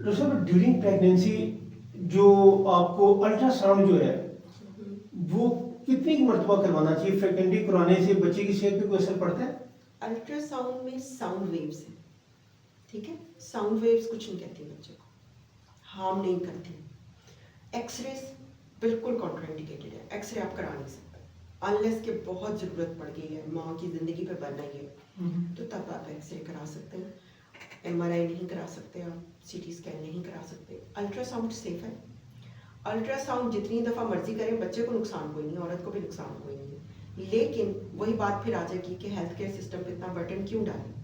Doctor साहब during pregnancy जो आपको अल्ट्रासाउंड जो है वो कितनी मरतबा करवाना चाहिए? फ्रिक्वेंटली करवाने से बच्चे की सेहत पे कोई असर पड़ता है? अल्ट्रासाउंड में साउंड वेव्स हैं, ठीक है। साउंड वेव्स कुछ नहीं कहती बच्चे को, हार्म नहीं करती। एक्सरे बिल्कुल कॉन्ट्राइंडिकेटेड है, एक्सरे आप करा नहीं सकते अनलेस कि बहुत ज़रूरत पड़ गई है, माँ की ज़िंदगी पे बनना ही है तो तब आप एक्सरे करा सकते हैं। एमआरआई नहीं करा सकते आप, सीटी स्कैन नहीं करा सकते। अल्ट्रासाउंड सेफ है। अल्ट्रासाउंड जितनी दफ़ा मर्जी करें बच्चे को नुकसान कोई नहीं, औरत को भी नुकसान कोई नहीं है। लेकिन वही बात फिर आ जाएगी कि हेल्थ केयर सिस्टम पे इतना बर्डन क्यों डालें।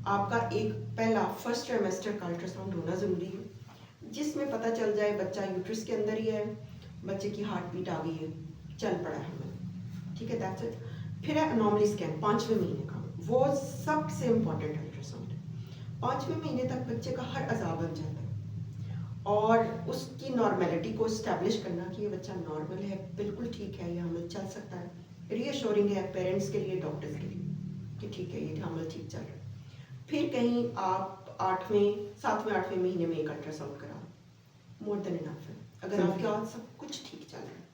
आपका एक पहला फर्स्ट ट्राइमेस्टर का अल्ट्रासाउंड होना ज़रूरी है, जिसमें पता चल जाए बच्चा यूट्रस के अंदर ही है, बच्चे की हार्ट बीट आ गई है, चल पड़ा है हमें, ठीक है, दैट्स इट। फिर है अनोमली स्कैन 5वें महीने का, वो सबसे इम्पॉर्टेंट अल्ट्रासाउंड है। 5वें महीने तक बच्चे का हर अज़ा बन जाता है और उसकी नॉर्मेलिटी को इस्टेब्लिश करना कि ये बच्चा नॉर्मल है, बिल्कुल ठीक है, ये हमल चल सकता है, रीअश्योरिंग है पेरेंट्स के लिए, डॉक्टर्स के लिए कि ठीक है ये हमल ठीक चल रहा है। फिर कहीं आप 7वें 8वें महीने में एक अल्ट्रासाउंड करा, मोर देन इनफ है। अगर आपका सब कुछ ठीक चल रहा है,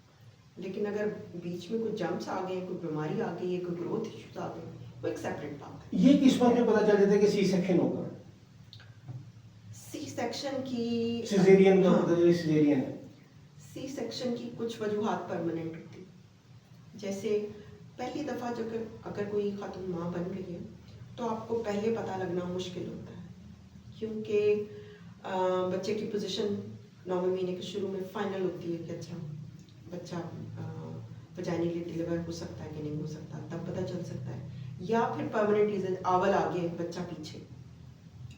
लेकिन अगर बीच में कोई जंप्स आ गए, कोई बीमारी आ गई है, कोई ग्रोथ इश्यूज आ गए, वो एक सेपरेट बात है। ये किस वक्त में पता चल जाता है कि सी सेक्शन होगा? सी सेक्शन की सिजेरियन का पता चले सिजेरियन है। सी सेक्शन की कुछ वजूहात परमानेंट होती है। जैसे पहली दफ़ा जब अगर कोई खातून माँ बन रही है तो आपको पहले पता लगना मुश्किल होता है, क्योंकि बच्चे की पोजीशन 9वें महीने के शुरू में फाइनल होती है कि अच्छा बच्चा वजाइनली डिलीवर हो सकता है कि नहीं हो सकता, तब पता चल सकता है। या फिर परमानेंट रीजन आवल आगे बच्चा पीछे,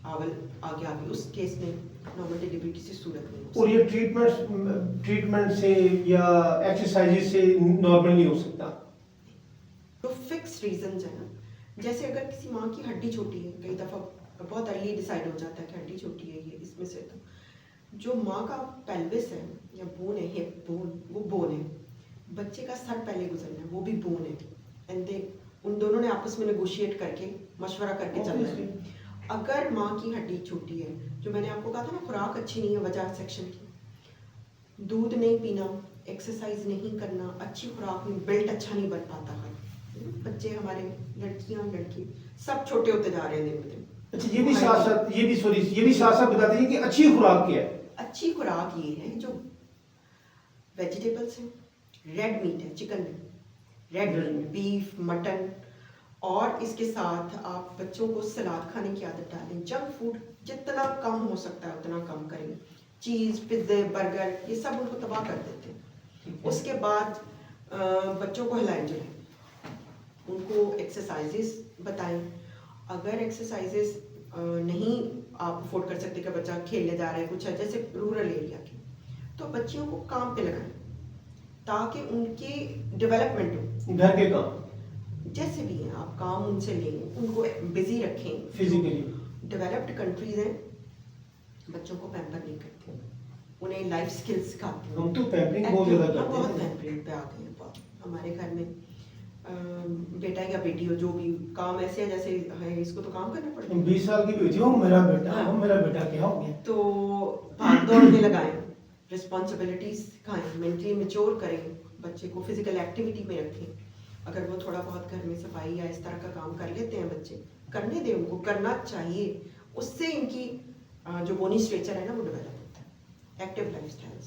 आवल आगे आगे, उस केस में नॉर्मल डिलीवरी से सूरत नहीं हो और ये ट्रीटमेंट से या एक्सरसाइज से नॉर्मल नहीं हो सकता? तो फिक्स रीजंस है ना, जैसे अगर किसी माँ की हड्डी छोटी है, कई दफ़ा बहुत अर्ली डिसाइड हो जाता है कि हड्डी छोटी है ये इसमें से, तो जो माँ का पेल्विस है या बोन है, हिप बोन, वो बोन है, बच्चे का सर पहले गुजरना है, वो भी बोन है, एंड दे उन दोनों ने आपस में नेगोशिएट करके मशवरा करके चलना है। अगर माँ की हड्डी छोटी है, जो मैंने आपको कहा था ना खुराक अच्छी नहीं है वजह सेक्शन की, दूध नहीं पीना, एक्सरसाइज नहीं करना, अच्छी खुराक में बिल्ट अच्छा नहीं बन पाता है, बच्चे हमारे लड़कियां लड़के सब छोटे होते जा रहे हैं दिन ब दिन। अच्छा, ये भी साथ साथ बताते हैं कि अच्छी खुराक क्या है? अच्छी खुराक ये है जो वेजिटेबल्स हैं, रेड मीट है, चिकन है, रेड मीट, बीफ, मटन, और इसके साथ आप बच्चों को सलाद खाने की आदत डालें। जंक फूड जितना कम हो सकता है उतना कम करें। चीज़, पिज़्ज़े, बर्गर, ये सब उनको तबाह कर देते हैं। उसके बाद बच्चों को हिलाएं जुलाएं, उनको एक्सरसाइजेस बताएं। अगर एक्सरसाइजेस नहीं आप अफोर्ड कर सकते कि बच्चा खेलने जा रहा है, कुछ है जैसे रूरल एरिया के, तो बच्चियों को काम पे लगाएं ताकि उनके डेवलपमेंट हो। घर के काम जैसे भी हैं आप काम उनसे लें, उनको बिजी रखें। फिजिकली डेवलप्ड कंट्रीज हैं बच्चों को पैम्पर नहीं करती, उन्हें लाइफ स्किल्स सिखाती हैं। हम तो पैम्परिंग बहुत ज़्यादा करते हैं। बहुत पैम्परिंग पे आ गए हैं बहुत। हमारे घर में बेटा या बेटी हो, जो भी काम ऐसे है जैसे है इसको तो काम करना पड़ेगा। 20 साल की बेटी हो, मेरा बेटा हो, मेरा बेटा क्या हो गया? तो भाग दौड़ में लगाएं, रिस्पॉन्सिबिलिटीज सिखाएं, मेंटली मेच्योर करें, बच्चे को फिजिकल एक्टिविटी में रखें। अगर वो थोड़ा बहुत घर में सफाई या इस तरह का काम कर लेते हैं बच्चे, करने दें, उनको करना चाहिए। उससे इनकी जो बोनी स्ट्रेचर है ना वो डेवलप होता है एक्टिव लाइफ स्टाइल से।